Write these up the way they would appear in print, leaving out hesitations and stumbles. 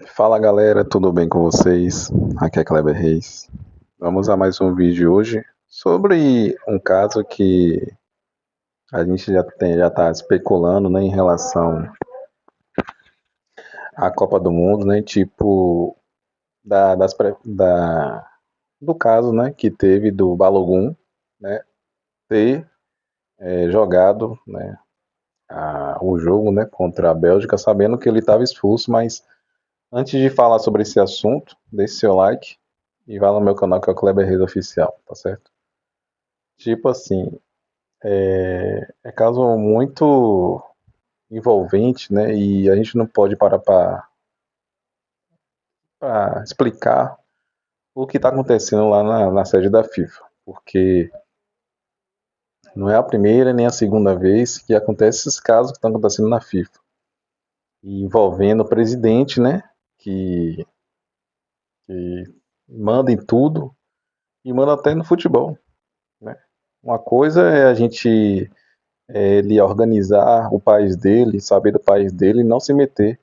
Fala galera, tudo bem com vocês? Aqui é Kleber Reis. Vamos a mais um vídeo hoje sobre um caso que a gente já está especulando, né, em relação à Copa do Mundo, né, tipo do caso, né, que teve do Balogun, né, ter jogado, né, o jogo, né, contra a Bélgica, sabendo que ele estava expulso, mas antes de falar sobre esse assunto, deixe seu like e vá no meu canal que é o Kleber Reis Oficial, tá certo? Tipo assim, é caso muito envolvente, né? E a gente não pode parar para explicar o que está acontecendo lá na sede da FIFA, porque não é a primeira nem a segunda vez que acontece esses casos que estão acontecendo na FIFA, e envolvendo o presidente, né? Que, que manda em tudo e manda até no futebol, né? Uma coisa é a gente ele organizar o país dele, saber do país dele e não se meter.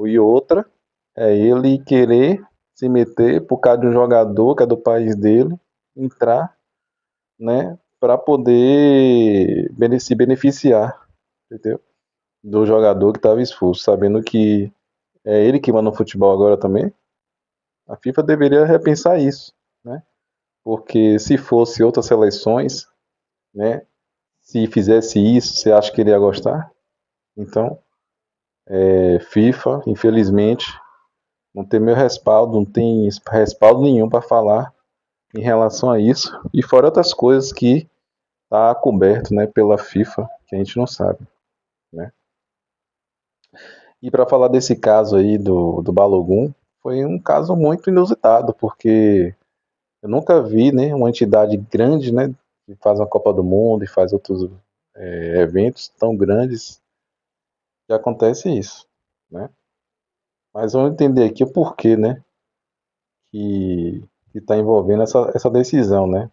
E outra é ele querer se meter por causa de um jogador que é do país dele, entrar, né, para poder se beneficiar, entendeu? Do jogador que estava expulso, sabendo que é ele que manda no futebol agora também. A FIFA deveria repensar isso, né? Porque se fosse outras seleções, né, se fizesse isso, você acha que ele ia gostar? Então, FIFA, infelizmente, não tem meu respaldo, não tem respaldo nenhum para falar em relação a isso, e fora outras coisas que está coberto, né, pela FIFA, que a gente não sabe, né? E para falar desse caso aí do Balogun, foi um caso muito inusitado, porque eu nunca vi, né, uma entidade grande, né, que faz uma Copa do Mundo e faz outros eventos tão grandes, que acontece isso, né? Mas vamos entender aqui o porquê, né, que está envolvendo essa decisão, né?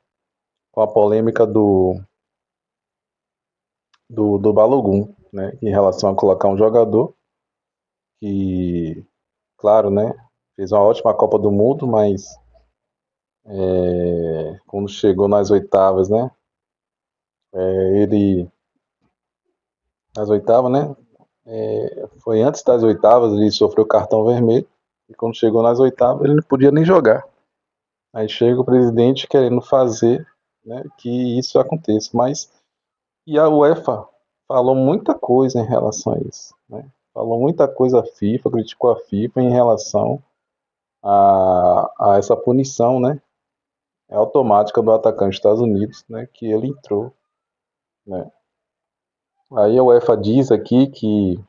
Com a polêmica do Balogun, né? Em relação a colocar um jogador que, claro, né? Fez uma ótima Copa do Mundo, mas quando chegou nas oitavas, né? Ele nas oitavas, né? Foi antes das oitavas, ele sofreu cartão vermelho. E quando chegou nas oitavas, ele não podia nem jogar. Aí chega o presidente querendo fazer, né, que isso aconteça. Mas e a UEFA falou muita coisa em relação a isso, né? Falou muita coisa a FIFA, criticou a FIFA em relação a essa punição, né? É automática do atacante dos Estados Unidos, né? Que ele entrou, né? Aí a UEFA diz aqui que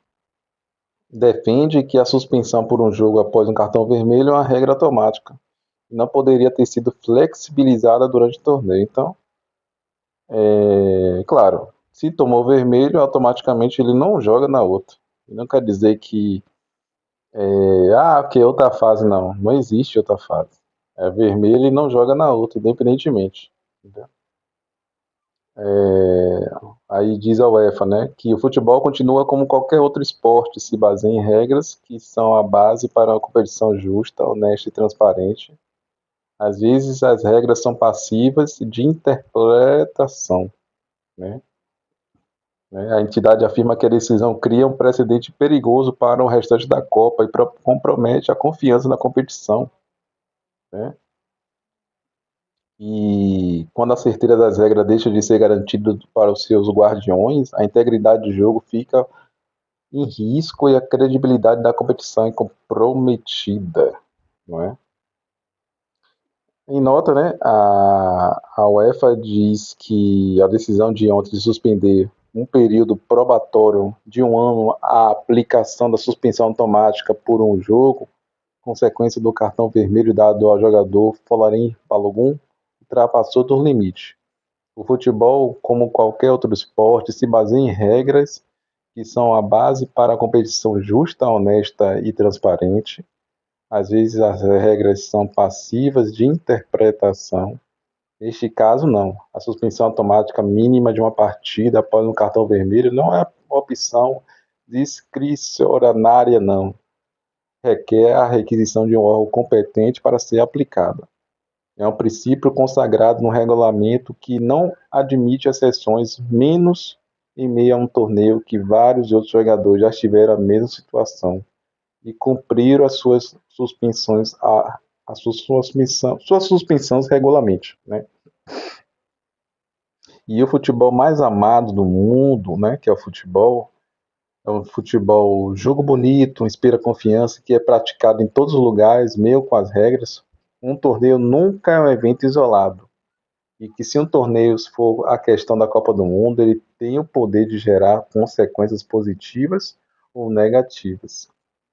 defende que a suspensão por um jogo após um cartão vermelho é uma regra automática. Não poderia ter sido flexibilizada durante o torneio. Então, claro, se tomou vermelho, automaticamente ele não joga na outra. Não quer dizer que que outra fase não. Não existe outra fase. É vermelho e não joga na outra, independentemente. Entendeu? Aí diz a UEFA, né, que o futebol continua como qualquer outro esporte, se baseia em regras que são a base para uma competição justa, honesta e transparente. Às vezes as regras são passivas de interpretação, né? A entidade afirma que a decisão cria um precedente perigoso para o restante da Copa e compromete a confiança na competição, né? E quando a certeza das regras deixa de ser garantida para os seus guardiões, a integridade do jogo fica em risco e a credibilidade da competição é comprometida, não é? Em nota, né, a UEFA diz que a decisão de ontem de suspender um período probatório de um ano a aplicação da suspensão automática por um jogo, consequência do cartão vermelho dado ao jogador Folarin Balogun, ultrapassou dos limites. O futebol, como qualquer outro esporte, se baseia em regras que são a base para a competição justa, honesta e transparente. Às vezes as regras são passivas de interpretação. Neste caso, não. A suspensão automática mínima de uma partida após um cartão vermelho não é uma opção discricionária, não. requer a requisição de um órgão competente para ser aplicada. É um princípio consagrado no regulamento que não admite exceções, menos em meio a um torneio que vários outros jogadores já tiveram a mesma situação e cumpriram as suas suspensões, suas suspensões regularmente, né? E o futebol mais amado do mundo, né, que é um futebol jogo bonito, inspira confiança, que é praticado em todos os lugares, meio com as regras. Um torneio nunca é um evento isolado. E que se um torneio for a questão da Copa do Mundo, ele tem o poder de gerar consequências positivas ou negativas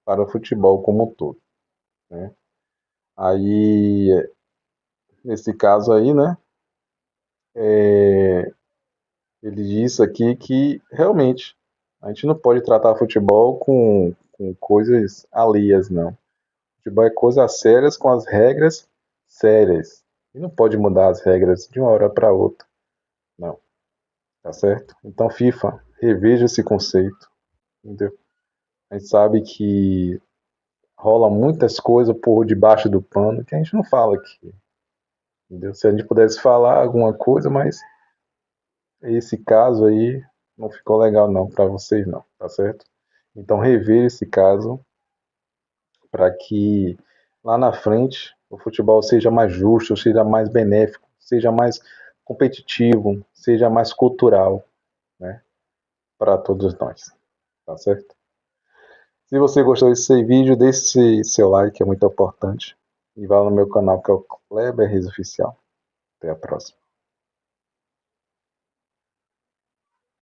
para o futebol como um todo, né? Aí, nesse caso aí, né, ele diz aqui que realmente a gente não pode tratar futebol com coisas alheias, não. Futebol é coisas sérias com as regras sérias. E não pode mudar as regras de uma hora para outra, não. Tá certo? Então, FIFA, reveja esse conceito, entendeu? A gente sabe que rola muitas coisas por debaixo do pano que a gente não fala aqui, entendeu? Se a gente pudesse falar alguma coisa, mas esse caso aí não ficou legal não para vocês não, tá certo? Então, rever esse caso para que lá na frente o futebol seja mais justo, seja mais benéfico, seja mais competitivo, seja mais cultural, né, para todos nós, tá certo? Se você gostou desse vídeo, deixe seu like, é muito importante. E vá no meu canal que é o Kleber Reis Oficial. Até a próxima.